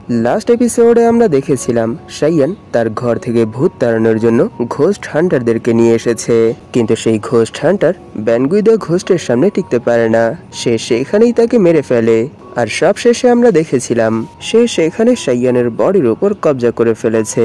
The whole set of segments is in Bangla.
লাস্ট এপিসোডে আমরা দেখেছিলাম শাইয়ান তার ঘর থেকে ভূত তাড়ানোর জন্য ঘোস্ট হান্টারদেরকে নিয়ে এসেছে, কিন্তু সেই ঘোস্ট হান্টার ব্যানগুই দ্য ঘোস্টের সামনে টিকতে পারে না। সে সেখানেই তাকে মেরে ফেলে। আর সব শেষে আমরা দেখেছিলাম সে সেখানে শাইয়ানের বডির উপর কবজা করে ফেলেছে।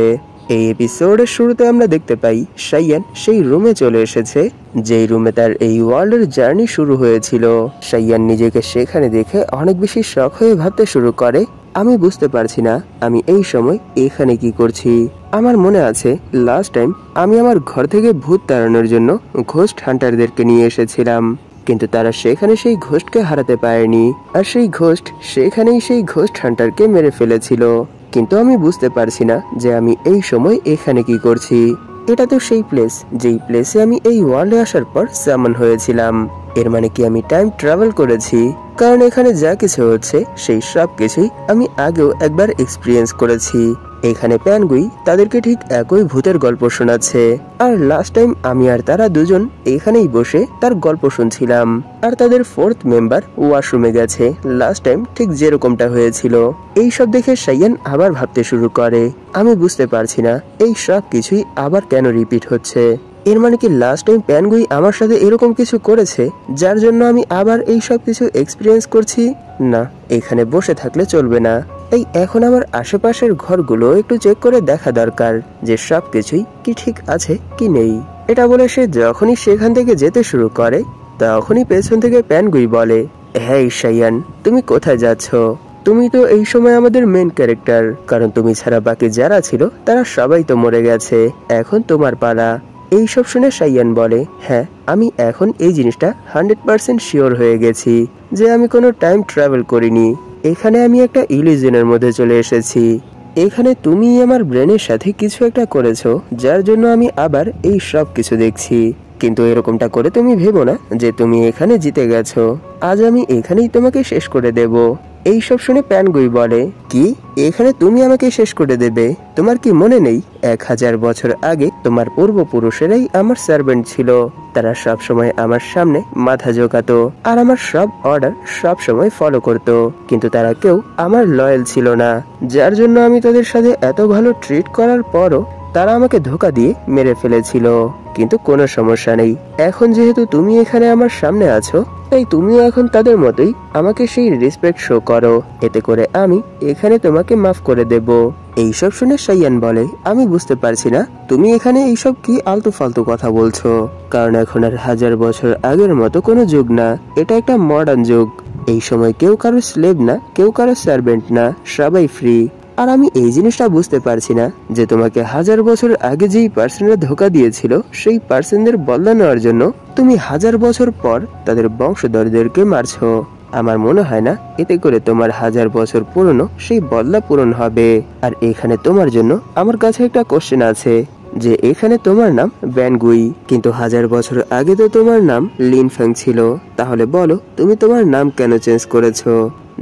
এই এপিসোডের শুরুতে আমরা দেখতে পাই শাইয়ান সেই রুমে চলে এসেছে যেই রুমে তার এই ওয়ার্ল্ডের জার্নি শুরু হয়েছিল। শাইয়ান নিজেকে সেখানে দেখে অনেক বেশি শখ হয়ে ভাবতে শুরু করে, আমি বুঝতে পারছি না আমি এই সময় এখানে কি করছি। আমার মনে আছে লাস্ট টাইম আমি আমার ঘর থেকে ভূত তাড়ানোর জন্য ঘোস্ট হান্টারদেরকে নিয়ে এসেছিলাম, কিন্তু তারা সেখানে সেই ঘোস্টকে হারাতে পারেনি, আর সেই ঘোস্ট সেখানেই সেই ঘোস্ট হান্টারকে মেরে ফেলেছিল। কিন্তু আমি বুঝতে পারছি না যে আমি এই সময় এখানে কি করছি। এটা তো সেই প্লেস যেই প্লেসে আমি এই ওয়ার্ল্ডে আসার পর সামন হয়েছিলাম। এর মানে কি আমি টাইম ট্রাভেল করেছি? কারণ এখানে যা কিছু হচ্ছে সেই সব কিছুই আমি আগেও একবার এক্সপিরিয়েন্স করেছি। এখানে প্যানগুই তাদেরকে ঠিক একই ভূতের গল্প শোনাচ্ছে, আর লাস্ট টাইম আমি আর তারা দুজন এখানেই বসে তার গল্প শুনছিলাম। আর তাদের ফোর্থ মেম্বার ওয়াশরুমে গেছে লাস্ট টাইম ঠিক যেরকমটা হয়েছিল। এই সব দেখে শাইয়ান আবার ভাবতে শুরু করে, আমি বুঝতে পারছি না এই সব কিছুই আবার কেন রিপিট হচ্ছে। এর মানে কি লাস্ট টাইম প্যানগুই আমার সাথে এরকম কিছু করেছে যার জন্য আমি আবার এই সব কিছু এক্সপিরিয়েন্স করছি? না, এখানে বসে থাকলে চলবে না। তাই এখন আমার আশেপাশের ঘরগুলো একটু চেক করে দেখা দরকার যে সব কিছুই কি ঠিক আছে কি নেই। এটা বলে সে যখনই সেখান থেকে যেতে শুরু করে তখনই পেছন থেকে প্যানগুই বলে, হ্যাঁ শাইয়ান, তুমি কোথায় যাচ্ছ? তুমি তো এই সময় আমাদের মেন ক্যারেক্টার, কারণ তুমি ছাড়া বাকি যারা ছিল তারা সবাই তো মরে গেছে, এখন তোমার পালা। এইসব শুনে শাইয়ান বলে, হ্যাঁ আমি এখন এই জিনিসটা 100% শিওর হয়ে গেছি যে আমি কোনো টাইম ট্রাভেল করিনি। এখানে আমি একটা ইলিউশনের মধ্যে চলে এসেছি। এখানে তুমি আমার ব্রেনের সাথে কিছু একটা করেছো যার জন্য আমি আবার এই সব কিছু দেখছি। কিন্তু এরকমটা করে তুমি ভেবো না যে তুমি এখানে জিতে গেছো। আজ আমি এখানেই তোমাকে শেষ করে দেব। এইসব শুনে প্যানগুই বলে, কি এখানে তুমি আমাকে শেষ করে দেবে? তোমার কি মনে নেই 1000 বছর আগে তোমার পূর্বপুরুষেরাই আমার সার্ভেন্ট ছিল? তারা সব সময় আমার সামনে মাথা ঝোঁকাতো আর আমার সব অর্ডার সব সময় ফলো করতো, কিন্তু তারা কেউ আমার লয়াল ছিল না, যার জন্য আমি তাদের সাথে এত ভালো ট্রিট করার পরও তারা আমাকে ধোঁকা দিয়ে মেরে ফেলেছিল। কিন্তু কোনো সমস্যা নেই, এখন যেহেতু তুমি এখানে আমার সামনে আছো তাই তুমিও এখন তাদের মতোই আমাকে সেই রেসপেক্ট শো করো, এতে করে আমি এখানে তোমাকে মাফ করে দেব। এইসব শুনে শাইয়ান বলে, আমি বুঝতে পারছি না তুমি এখানে এইসব কি আলতু ফালতু কথা বলছো, কারণ এখন আর 1000 বছর আগের মতো কোনো যুগ না, এটা একটা মডার্ন যুগ। এই সময় কেউ কারো স্লেভ না, কেউ কারো সার্ভেন্ট না, সবাই ফ্রি। আর আমি এই জিনিসটা বুঝতে পারছি না যে তোমাকে 1000 বছর আগে যেই পার্সনরা ধোঁকা দিয়েছিল সেই পার্সনদের বদলা নেওয়ার জন্য তুমি 1000 বছর পর তাদের বংশধরদেরকে মারছো। আমার মনে হয় না এতে করে তোমার 1000 বছর পুরনো সেই বদলা পূরণ হবে। আর এখানে তোমার জন্য আমার কাছে একটা কোশ্চেন আছে যে এখানে তোমার নাম ব্যানগুই, কিন্তু 1000 বছর আগে তো তোমার নাম লিনফ্যাং ছিল, তাহলে বলো তুমি তোমার নাম কেন চেঞ্জ করেছো?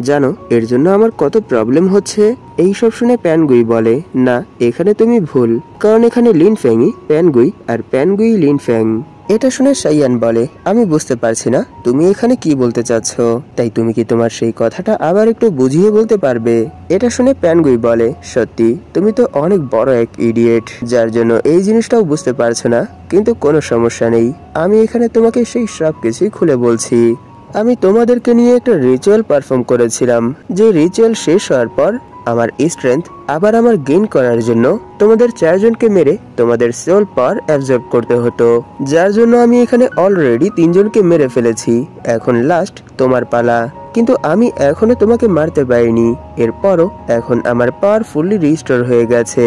জানো এর জন্য আমার কত প্রবলেম হচ্ছে? এইসব শুনে প্যানগুই বলে, না এখানে তুমি ভুল, কারণ এখানে লিনফ্যাংই প্যানগুই আর প্যানগুই লিনফ্যাং। এটা শুনে শাইয়ান বলে, আমি বুঝতে পারছি না তুমি এখানে কি বলতে চাচ্ছ, তাই তুমি কি তোমার সেই কথাটা আবার একটু বুঝিয়ে বলতে পারবে? এটা শুনে প্যানগুই বলে, সত্যি তুমি তো অনেক বড় এক ইডিয়েট, যার জন্য এই জিনিসটাও বুঝতে পারছো না, কিন্তু কোনো সমস্যা নেই, আমি এখানে তোমাকে সেই সব কিছুই খুলে বলছি। আমি তোমাদেরকে নিয়ে একটা রিচুয়াল পারফর্ম করেছিলাম, যে রিচুয়াল শেষ হওয়ার পর আমার স্ট্রেংথ আবার আমার গেইন করার জন্য তোমাদের 4 জনকে মেরে তোমাদের সোল পাওয়ার অ্যাবজর্ব করতে হতো, যার জন্য আমি এখানে অলরেডি 3 জনকে মেরে ফেলেছি। এখন লাস্ট তোমার পালা, কিন্তু আমি এখনো তোমাকে মারতে পারিনি। এরপরও এখন আমার পাওয়ার ফুললি রিস্টোর হয়ে গেছে।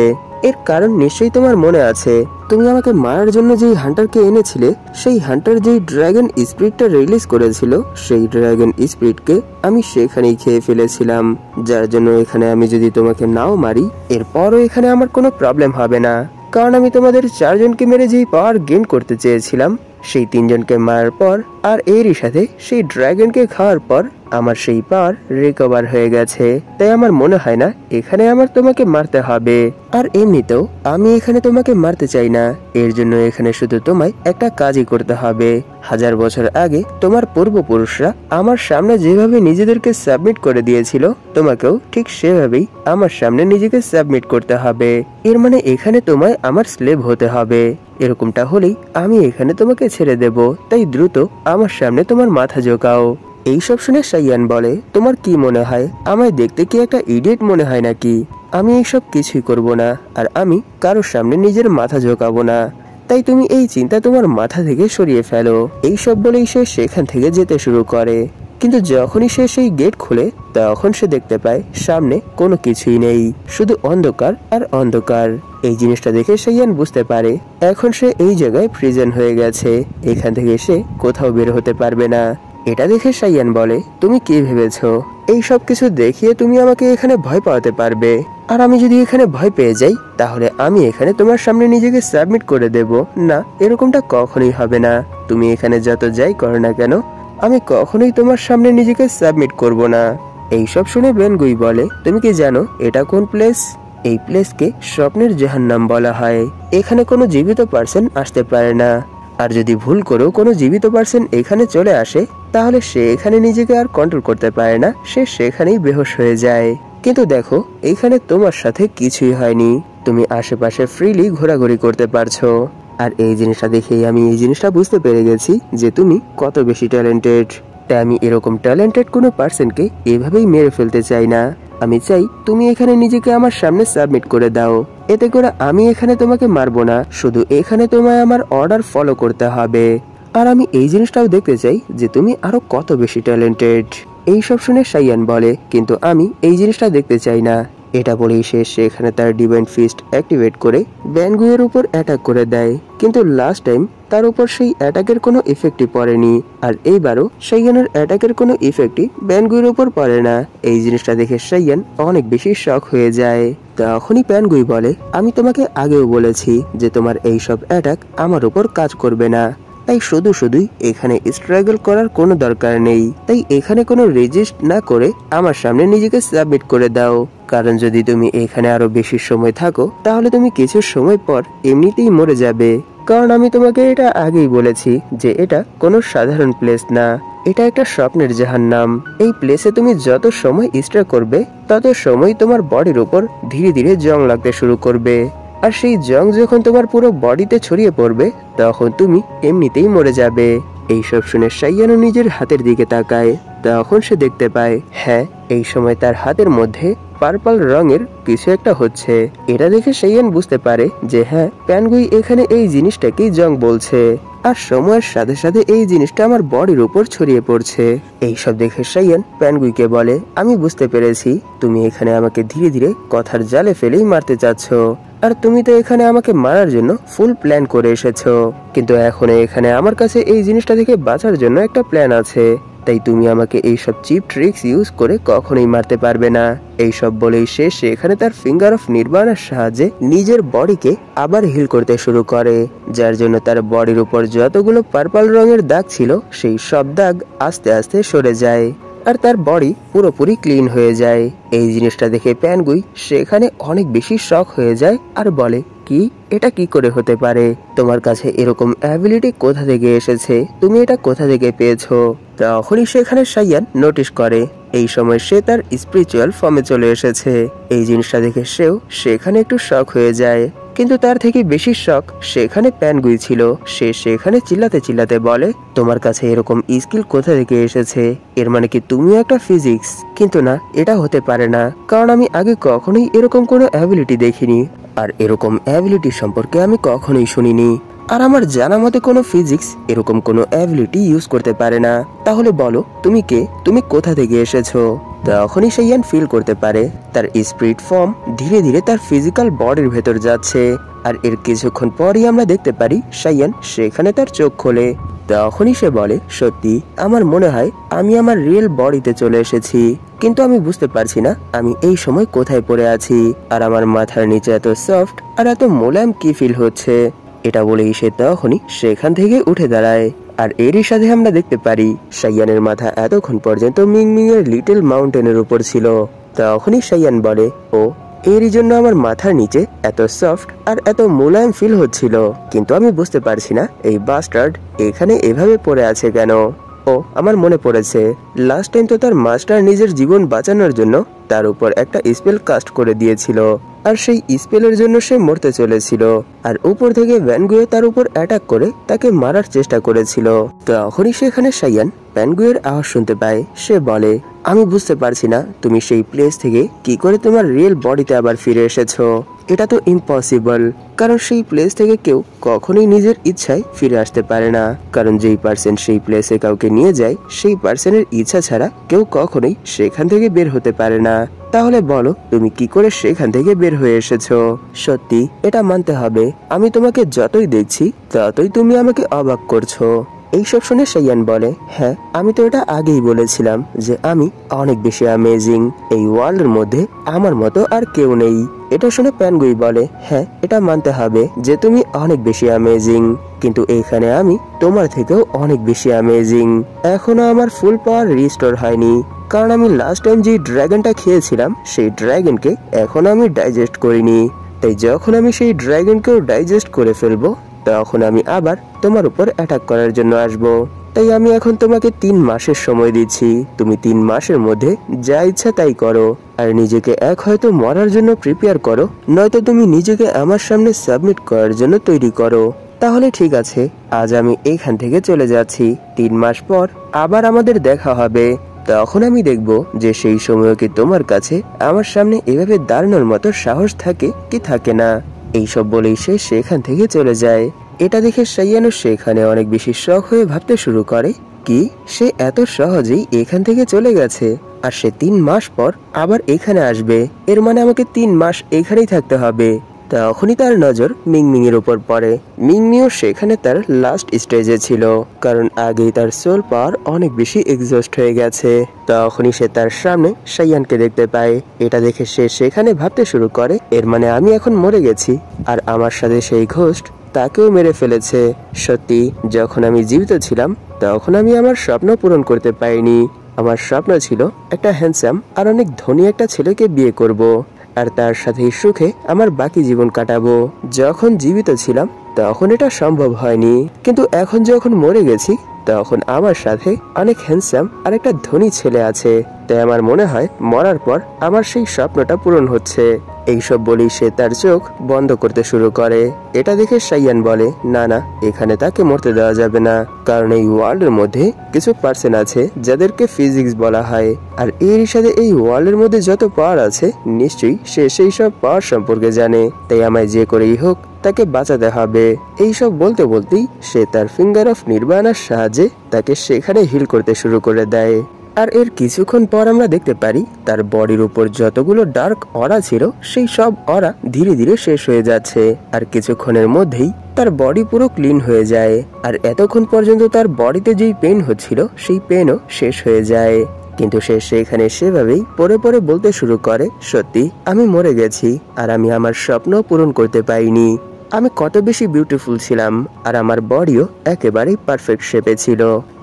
এর কারণ নিশ্চয়ই তোমার মনে আছে, তুমি আমাকে মারার জন্য যেই হান্টারকে এনেছিলে সেই হান্টার যেই ড্রাগন স্পিরিটটা রিলিজ করেছিল সেই ড্রাগন স্পিরিটকে আমি সেখানেই খেয়ে ফেলেছিলাম, যার জন্য এখানে আমি যদি তোমাকে নাও মারি এরপরও এখানে আমার কোনো প্রবলেম হবে না, কারণ আমি তোমাদের 4 জনকে মেরে যেই পাওয়ার গেইন করতে চেয়েছিলাম সেই 3 জনকে মারার পর আর এরই সাথে সেই ড্রাগনকে খাওয়ার পর আমার সেই পাওয়ার রিকভার হয়ে গেছে, তাই আমার মনে হয় না এখানে আমার তোমাকে মারতে হবে। আর এমনিতেও আমি এখানে তোমাকে মারতে চাই না, এর জন্য এখানে শুধু তোমায় একটা কাজই করতে হবে। 1000 বছর আগে তোমার পূর্বপুরুষরা আমার সামনে যেভাবে নিজেদেরকে সাবমিট করে দিয়েছিল, তোমাকেও ঠিক সেভাবেই আমার সামনে নিজেকে সাবমিট করতে হবে। এর মানে এখানে তোমায় আমার স্লেভ হতে হবে। এরকমটা হলেই আমি এখানে তোমাকে ছেড়ে দেব, তাই দ্রুত আমার সামনে তোমার মাথা ঝোঁকাও। এইসব শুনে সাইয়ান বলে, তোমার কি মনে হয় আমায় দেখতে কি একটা ইডিয়েট মনে হয় নাকি? আমি এইসব কিছুই করব না, আর আমি কারোর সামনে নিজের মাথা ঝোঁকাবো না, তাই তুমি এই চিন্তা তোমার মাথা থেকে সরিয়ে ফেলো। এইসব বলেই সে সেখান থেকে যেতে শুরু করে। কিন্তু যখনই সে সেই গেট খুলে, তখন সে দেখতে পায় সামনে কোনো কিছুই নেই, শুধু অন্ধকার আর অন্ধকার। এই জিনিসটা দেখে সাইয়ান বুঝতে পারে এখন সে এই জায়গায় প্রিজন হয়ে গেছে, এখান থেকে সে কোথাও বের হতে পারবে না। এটা দেখে সাইয়ান বলে, তুমি কি ভেবেছো এই সব কিছু দেখিয়ে তুমি আমাকে এখানে ভয় পাওয়াতে পারবে? আর আমি যদি এখানে ভয় পেয়ে যাই, তাহলে আমি এখানে তোমার সামনে নিজেকে সাবমিট করে দেব? না, এরকমটা কখনোই হবে না। তুমি এখানে যত যাই করো না কেন, আমি কখনোই তোমার সামনে নিজেকে সাবমিট করব না। এইসব শুনে বেনগুই বলে, তুমি কি জানো এটা কোন প্লেস? এই প্লেসকে স্বপ্নের জাহান্নাম বলা হয়। এখানে কোনো জীবিত পার্সন আসতে পারে না, আর যদি ভুল করেও কোনো জীবিত পার্সন এখানে চলে আসে, তাহলে সে এখানে নিজেকে আর কন্ট্রোল করতে পারে না, সে সেখানেই বেহুশ হয়ে যায়। কিন্তু দেখো, এখানে তোমার সাথে কিছুই হয়নি, তুমি আশেপাশে ফ্রিলি ঘোরাঘুরি করতে পারছো। আর এই জিনিসটা দেখেই আমি এই জিনিসটা বুঝতে পেরে গেছি যে তুমি কত বেশি ট্যালেন্টেড। তাই আমি এরকম ট্যালেন্টেড কোনো পার্সনকে এভাবেই মেরে ফেলতে চাই না। আমি চাই তুমি এখানে নিজেকে আমার সামনে সাবমিট করে দাও, এতে করে আমি এখানে তোমাকে মারবো না, শুধু এখানে তোমায় আমার অর্ডার ফলো করতে হবে। আর আমি এই জিনিসটাও দেখতে চাই যে তুমি আরো কত বেশি ট্যালেন্টেড। এইসব শুনে সাইয়ান বলে, কিন্তু আমি এই জিনিসটা দেখতে চাই না। এটা বলেই সে সেখানে তার ডিভাইন ফিস্ট অ্যাক্টিভেট করে ব্যানগুয়ের উপর অ্যাটাক করে দেয়, কিন্তু লাস্ট টাইম তার উপর সেই অ্যাটাকের কোনো ইফেক্টই পড়েনি, আর এইবারও সাইয়ানের অ্যাটাকের কোনো ইফেক্টই ব্যানগুয়ের উপর পড়ে না। এই জিনিসটা দেখে সাইয়ান অনেক বেশি শক হয়ে যায়। তখনই প্যানগুই বলে, আমি তোমাকে আগেও বলেছি যে তোমার এইসব অ্যাটাক আমার উপর কাজ করবে না, তাই শুধুই এখানে স্ট্রাগল করার কোনো দরকার নেই। তাই এখানে কোনো রেজিস্ট না করে আমার সামনে নিজেকে সাবমিট করে দাও, কারণ যদি তুমি এখানে আরো বেশি সময় থাকো, তাহলে তুমি কিছু সময় পর এমনিতেই মরে যাবে। কারণ আমি তোমাকে এটা আগেই বলেছি যে এটা কোনো সাধারণ প্লেস না, এটা একটা স্বপ্নের জাহান্নাম। এই প্লেসে তুমি যত সময় স্টে করবে, তত সময় তোমার বডির উপর ধীরে ধীরে জং লাগতে শুরু করবে, আর সেই জং যখন তোমার পুরো বডিতে ছড়িয়ে পড়বে, তখন তুমি এমনিতেই মরে যাবে। এইসব শুনে সাইয়ানও নিজের হাতের দিকে তাকায়। তখন সে দেখতে পায়, হ্যাঁ, এই সময় তার হাতের মধ্যে পার্পল রঙের কিছু একটা হচ্ছে। এটা দেখে সাইয়ান বুঝতে পারে যে হ্যাঁ, প্যানগুই এখানে এই জিনিসটাকেই জং বলছে, আর সময়ের সাথে সাথে এই জিনিসটা আমার বডির উপর ছড়িয়ে পড়ছে। এইসব দেখে সাইয়ান প্যানগুইকে বলে, আমি বুঝতে পেরেছি তুমি এখানে আমাকে ধীরে ধীরে কথার জালে ফেলেই মারতে চাচ্ছ, আর তুমি তো এখানে আমাকে মারার জন্য ফুল প্ল্যান করে এসেছো, কিন্তু এখন এখানে আমার কাছে এই জিনিসটা থেকে বাঁচার জন্য একটা প্ল্যান আছে, তাই তুমি আমাকে এইসব চিপ ট্রিক্স ইউজ করে কখনোই মারতে পারবে না। এইসব বলেই সে সেখানে তার ফিঙ্গার অফ নির্বাণের সাহায্যে নিজের বডিকে আবার হিল করতে শুরু করে, যার জন্য তার বডির উপর যতগুলো পার্পল রঙের দাগ ছিল, সেই সব দাগ আস্তে আস্তে সরে যায়, আর তার বডি পুরোপুরি ক্লিন হয়ে যায়। এই জিনিসটা দেখে প্যানগুই সেখানে অনেক বেশি শক হয়ে যায় আর বলে, কি, এটা কি করে হতে পারে? তোমার কাছে এরকম অ্যাবিলিটি কোথা থেকে এসেছে? তুমি এটা কোথা থেকে পেয়েছো? তখনই সেখানে সাইয়ান নোটিস করে এই সময় সে তার স্পিরিচুয়াল ফর্মে চলে এসেছে। এই জিনিসটা দেখে সেও সেখানে একটু শক হয়ে যায়, কিন্তু তার থেকে বেশি শক সেখানে প্যানগুই ছিল। সে সেখানে চিল্লাতে চিল্লাতে বলে, তোমার কাছে এরকম স্কিল কোথা থেকে এসেছে? এর মানে কি তুমিও একটা ফিজিক্স? কিন্তু না, এটা হতে পারে না, কারণ আমি আগে কখনোই এরকম কোনো অ্যাবিলিটি দেখিনি, আর এরকম অ্যাবিলিটি সম্পর্কে আমি কখনোই শুনিনি, আর আমার জানা মতে কোনো ফিজিক্স এরকম কোনো অ্যাবিলিটি ইউজ করতে পারে না। তাহলে বলো তুমি কে? তুমি কোথা থেকে এসেছো? তখনই সাইয়ান ফিল করতে পারে তার স্পিরিট ফর্ম ধীরে ধীরে তার ফিজিক্যাল বডির ভেতর যাচ্ছে, আর এর কিছুক্ষণ পরই আমরা দেখতে পারি সাইয়ান সেখানে তার চোখ খোলে। তখনই সে বলে, সত্যি আমার মনে হয় আমি আমার রিয়েল বডিতে চলে এসেছি, কিন্তু আমি বুঝতে পারছি না আমি এই সময় কোথায় পড়ে আছি, আর আমার মাথার নিচে এত সফট আর এত মোলায়েম কি ফিল হচ্ছে। এটা বলেই সে তখনই সেখান থেকে উঠে দাঁড়ায়, আর এরই সাথে আমরা দেখতে পারি শাইয়ানের মাথা এতক্ষণ পর্যন্ত মিংমিং এর লিটল মাউন্টেনের উপর ছিল। তখনই শাইয়ান বলে, ও এরই জন্য আমার মাথার নিচে এত সফট আর এত মোলায়েম ফিল হচ্ছিল, কিন্তু আমি বুঝতে পারছি না এই বাস্টার্ড এখানে এভাবে পড়ে আছে কেন। ও আমার মনে পড়েছে, লাস্ট টাইম তো তার মাস্টার নিজের জীবন বাঁচানোর জন্য তার উপর একটা স্পেল কাস্ট করে দিয়েছিল, আর সেই স্পেলের জন্য সে মরতে চলেছিল, আর উপর থেকে ভ্যানগুয়ে তার উপর অ্যাটাক করে তাকে মারার চেষ্টা করেছিল। তখনই সেখানে শাইয়ান ভ্যানগুয়ের আওয়াজ শুনতে পায়। সে বলে, আমি বুঝতে পারছি না তুমি সেই প্লেস থেকে কি করে তোমার রিয়েল বডিতে আবার ফিরে এসেছো। এটা তো ইম্পসিবল, কারণ সেই প্লেস থেকে কেউ কখনোই নিজের ইচ্ছায় ফিরে আসতে পারে না, কারণ যেই পার্সন সেই প্লেসে কাউকে নিয়ে যায় সেই পার্সনের ইচ্ছা ছাড়া কেউ কখনোই সেখান থেকে বের হতে পারে না। তাহলে বলো তুমি কি করে সেখান থেকে বের হয়ে এসেছো? সত্যি এটা মানতে হবে, আমি তোমাকে যতই দেখছি ততই তুমি আমাকে অবাক করছো। এইসব শুনে শাইয়ান বলে, হ্যাঁ আমি তো এটা আগেই বলেছিলাম যে আমি অনেক বেশি অ্যামেজিং, এই ওয়ার্ল্ডের মধ্যে আমার মতো আর কেউ নেই। এটা শুনে প্যানগুই বলে, হ্যাঁ এটা মানতে হবে যে তুমি অনেক বেশি অ্যামেজিং, কিন্তু এইখানে আমি তোমার থেকেও অনেক বেশি অ্যামেজিং। এখনো আমার ফুল পাওয়ার রিস্টোর হয়নি, কারণ আমি লাস্ট টাইম যে ড্রাগনটা খেয়েছিলাম সেই ড্রাগনকে এখনো আমি ডাইজেস্ট করিনি। তাই যখন আমি সেই ড্রাগনকেও ডাইজেস্ট করে ফেলবো তখন আমি আবার তোমার উপর অ্যাটাক করার জন্য আসব। তাই আমি এখন তোমাকে 3 মাসের সময় দিচ্ছি, তুমি 3 মাসের মধ্যে যা ইচ্ছা তাই করো, আর নিজেকে হয়তো মরার জন্য প্রিপেয়ার করো, নয়তো তুমি নিজেকে আমার সামনে সাবমিট করার জন্য তৈরি করো। তাহলে ঠিক আছে, আজ আমি এখান থেকে চলে যাচ্ছি, 3 মাস পর আবার আমাদের দেখা হবে, তখন আমি দেখব যে সেই সময় কি তোমার কাছে আমার সামনে এভাবে দাঁড়ানোর মতো সাহস থাকে কি থাকে না। এইসব বলেই সে সেখান থেকে চলে যায়। এটা দেখে শাইয়ানও সেখানে অনেক বেশি শখ হয়ে ভাবতে শুরু করে, কি সে এত সহজেই এখান থেকে চলে গেছে, আর সে 3 মাস পর আবার এখানে আসবে, এর মানে আমাকে 3 মাস এখানেই থাকতে হবে। তখনই তার নজর মিংমিং এর উপর পড়ে। মিংমিও সেখানে তার লাস্ট স্টেজে ছিল, কারণ আগেই তার সোল পাওয়ার অনেক বেশি এক্সস্ট হয়ে গেছে। তখনই সে তার সামনে শাইয়ানকে দেখতে পায়। এটা দেখে সে সেখানে ভাবতে শুরু করে, এর মানে আমি এখন মরে গেছি, আর আমার সাথে সেই ঘোস্ট তাকেও মেরে ফেলেছে। সত্যি যখন আমি জীবিত ছিলাম তখন আমি আমার স্বপ্ন পূরণ করতে পারিনি। আমার স্বপ্ন ছিল একটা হ্যান্ডসাম আর অনেক ধনী একটা ছেলেকে বিয়ে করব, আর তার সাথে সুখে আমার বাকি জীবন কাটাবো। যখন জীবিত ছিলাম তখন এটা সম্ভব হয়নি, কিন্তু এখন যখন মরে গেছি তখন আমার সাথে অনেক হ্যান্ডসাম আর একটা ধনী ছেলে আছে, তাই আমার মনে হয় মরার পর আমার সেই স্বপ্নটা পূরণ হচ্ছে। এইসব বলেই সে তার চোখ বন্ধ করতে শুরু করে। এটা দেখে শাইয়ান বলে, না না, এখানে তাকে মরতে দেওয়া যাবে না, কারণ এই ওয়ার্ল্ডের মধ্যে কিছু পার্সন আছে যাদেরকে ফিজিক্স বলা হয়, আর এর সাথে এই ওয়ার্ল্ডের মধ্যে যত পাওয়ার আছে নিশ্চয়ই সে সেই সব পাওয়ার সম্পর্কে জানে, তাই আমায় যে করেই হোক তাকে বাঁচাতে হবে। এইসব বলতে বলতেই সে তার ফিঙ্গার অফ নির্বাণার সাহায্যে তাকে সেখানে হিল করতে শুরু করে দেয়। আর এর কিছুক্ষণ পর আমরা দেখতে পারি তার বডির উপর যতগুলো ডার্ক অরা ছিল সেই সব অরা ধীরে ধীরে শেষ হয়ে যাচ্ছে, আর কিছুক্ষণের মধ্যেই তার বডি পুরো ক্লিন হয়ে যায়। আর এতক্ষণ পর্যন্ত তার বডিতে যেই পেন হচ্ছিল সেই পেনও শেষ হয়ে যায়। কিন্তু সে সেখানে সেভাবেই পরে পরে বলতে শুরু করে, সত্যি আমি মরে গেছি, আর আমি আমার স্বপ্ন পূরণ করতে পারিনি। আমি কত বেশি বিউটিফুল ছিলাম, আর আমার বডিও একেবারেই পারফেক্ট শেপে ছিল।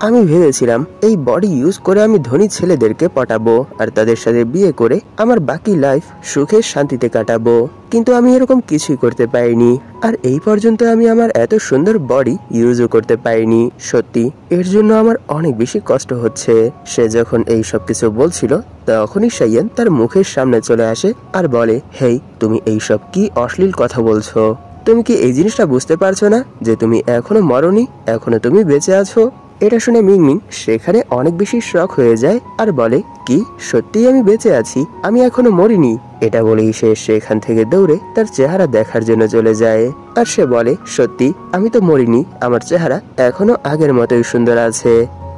আমি ভেবেছিলাম এই বডি ইউজ করে আমি ধনী ছেলেদেরকে পটাবো আর তাদের সাথে বিয়ে করে আমার বাকি লাইফ সুখে শান্তিতে কাটাবো, কিন্তু আমি এরকম কিছুই করতে পারিনি, আর এই পর্যন্ত আমি আমার এত সুন্দর বডি ইউজও করতে পারিনি। সত্যি এর জন্য আমার অনেক বেশি কষ্ট হচ্ছে। সে যখন এই সব কিছু বলছিল তখনই শাইয়ান তার মুখের সামনে চলে আসে আর বলে, হেই তুমি এইসব কি অশ্লীল কথা বলছো? তুমি কি এই জিনিসটা বুঝতে পারছো না যে তুমি এখনো মরনি, এখনো তুমি বেঁচে আছো? এটা শুনে মিংমিং সেখানে অনেক বেশি শক হয়ে যায় আর বলে, কি সত্যি আমি বেঁচে আছি, আমি এখনো মরিনি? এটা বলেই সে সেখান থেকে দৌড়ে তার চেহারা দেখার জন্য চলে যায়, আর সে বলে, সত্যি আমি তো মরিনি, আমার চেহারা এখনো আগের মতোই সুন্দর আছে,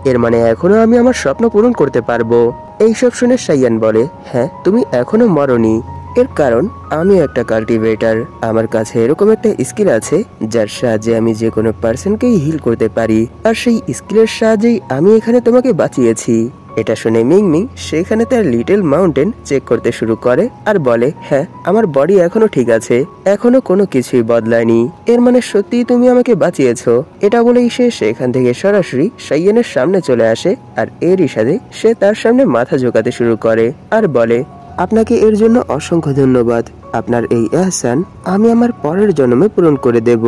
এর মানে এখনো আমি আমার স্বপ্ন পূরণ করতে পারবো। এইসব শুনে শাইয়ান বলে, হ্যাঁ তুমি এখনো মরনি, এর কারণ আমি একটা কাল্টিভেটর, আমার কাছে এরকম একটা স্কিল আছে যার সাহায্যে আমি যে কোনো পার্সনকেই হিল করতে পারি, আর সেই স্কিলের সাহায্যেই আমি এখানে তোমাকে বাঁচিয়েছি। এটা শুনে মিংমিং সেখানে তার লিটল মাউন্টেন চেক করতে শুরু করে আর বলে, হ্যাঁ আমার বডি এখনো ঠিক আছে, এখনো কোনো কিছুই বদলায়নি, এর মানে সত্যি তুমি আমাকে বাঁচিয়েছো। এটা বলেই সে সেখান থেকে সরাসরি সাইয়ানের সামনে চলে আসে আর এরই সাথে সে তার সামনে মাথা ঝোঁকাতে শুরু করে আর বলে, আপনাকে এর জন্য অসংখ্য ধন্যবাদ। আপনার এই এহসান আমি আমার পরের জন্মে পূরণ করে দেব।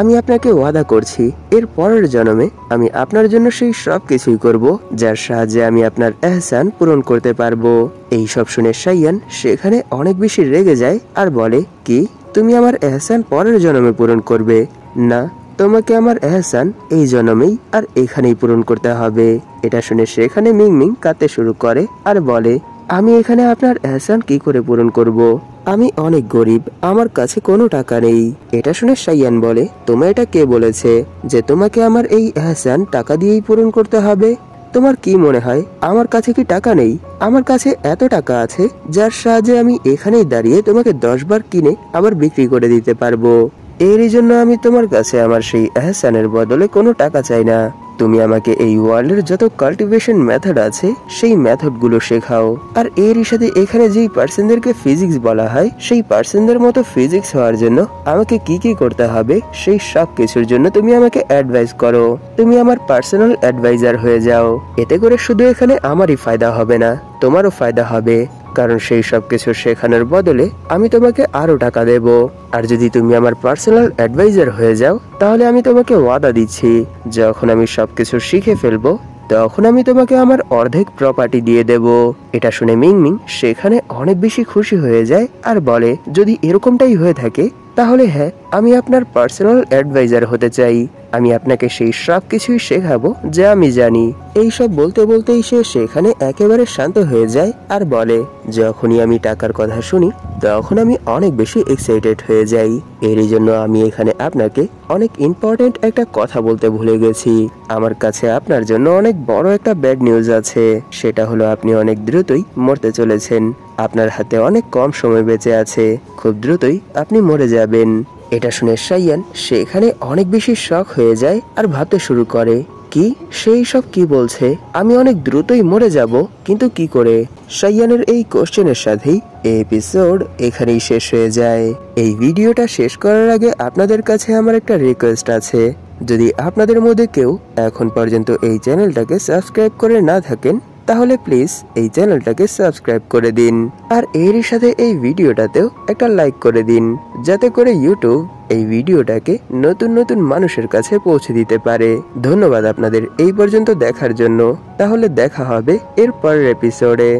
আমি আপনাকে ওয়াদা করছি এর পরের জন্মে আমি আপনার জন্য সেই সব কিছুই করব যার সাহায্যে আমি আপনার এহসান পূরণ করতে পারবো। এই সব শুনে সাইয়ান সেখানে অনেক বেশি রেগে যায় আর বলে, কি তুমি আমার এহসান পরের জন্মে পূরণ করবে? না, তোমাকে আমার এহসান এই জন্মেই আর এখানেই পূরণ করতে হবে। এটা শুনে সেখানে মিংমিং কাঁদতে শুরু করে আর বলে, আমি এখানে আপনার এহসান কি করে পূরণ করব? আমি অনেক গরিব, আমার কাছে কোনো টাকা নেই। এটা শুনে সাইয়ান বলে, তোমার এটা কে বলেছে যে তোমাকে আমার এই এহসান টাকা দিয়েই পূরণ করতে হবে? তোমার কি মনে হয় আমার কাছে কি টাকা নেই? আমার কাছে এত টাকা আছে যার সাহায্যে আমি এখানেই দাঁড়িয়ে তোমাকে 10 বার কিনে আবার বিক্রি করে দিতে পারবো। এরই জন্য আমি তোমার কাছে আমার সেই এহসানের বদলে কোনো টাকা চাই না। তুমি আমাকে এই ওয়ার্ল্ডের যত কাল্টিভেশন মেথড আছে সেই মেথড গুলো শেখাও। আর এরই সাথে এখানে যেই পার্সনদেরকে ফিজিক্স বলা হয় সেই পার্সনদের মতো ফিজিক্স হওয়ার জন্য আমাকে কি কি করতে হবে সেই সব কিছুর জন্য তুমি আমাকে অ্যাডভাইস করো। তুমি আমার পার্সোনাল অ্যাডভাইজার হয়ে যাও। এতে করে শুধু এখানে আমারই ফায়দা হবে না, তোমারও ফায়দা হবে, কারণ সেই সব কিছু শেখানোর বদলে আমি তোমাকে আরো টাকা দেব। আর যদি তুমি আমার পার্সোনাল অ্যাডভাইজার হয়ে যাও তাহলে আমি তোমাকে ওয়াদা দিচ্ছি যখন আমি সবকিছু শিখে ফেলবো তখন আমি তোমাকে আমার অর্ধেক প্রপার্টি দিয়ে দেব। এটা শুনে মিংমিং সেখানে অনেক বেশি খুশি হয়ে যায় আর বলে, যদি এরকমটাই হয়ে থাকে তাহলে হ্যাঁ, আমি আপনার পার্সোনাল অ্যাডভাইজার হতে চাই। আমি আপনাকে সেই সব কিছুই শেখাবো যা আমি জানি। এইসব বলতে বলতেই সে সেখানে একেবারে শান্ত হয়ে যায় আর বলে, যখনই আমি টাকার কথা শুনি তখন আমি অনেক বেশি এক্সাইটেড হয়ে যাই। এরই জন্য আমি এখানে আপনাকে অনেক ইম্পর্টেন্ট একটা কথা বলতে ভুলে গেছি। আমার কাছে আপনার জন্য অনেক বড় একটা ব্যাড নিউজ আছে। সেটা হলো আপনি অনেক দ্রুতই মরতে চলেছেন। আপনার হাতে অনেক কম সময় বেঁচে আছে, খুব দ্রুতই আপনি মরে যাবেন। এটা শুনে সাইয়ান সেখানে অনেক বেশি শক হয়ে যায় আর ভাবতে শুরু করে, কি সেই সব কি বলছে? আমি অনেক দ্রুতই মরে যাব, কিন্তু কি করে? সাইয়ানের এই কোশ্চেনের সাথেই এই এপিসোড এখানেই শেষ হয়ে যায়। এই ভিডিওটা শেষ করার আগে আপনাদের কাছে আমার একটা রিকোয়েস্ট আছে। যদি আপনাদের মধ্যে কেউ এখন পর্যন্ত এই চ্যানেলটাকে সাবস্ক্রাইব করে না থাকেন তাহলে প্লিজ এই চ্যানেলটাকে সাবস্ক্রাইব করে দিন। আর এরই সাথে এই ভিডিওটাতেও একটা লাইক করে দিন, যাতে করে ইউটিউব এই ভিডিওটাকে নতুন নতুন মানুষের কাছে পৌঁছে দিতে পারে। ধন্যবাদ আপনাদের এই পর্যন্ত দেখার জন্য। তাহলে দেখা হবে এর পরের এপিসোডে।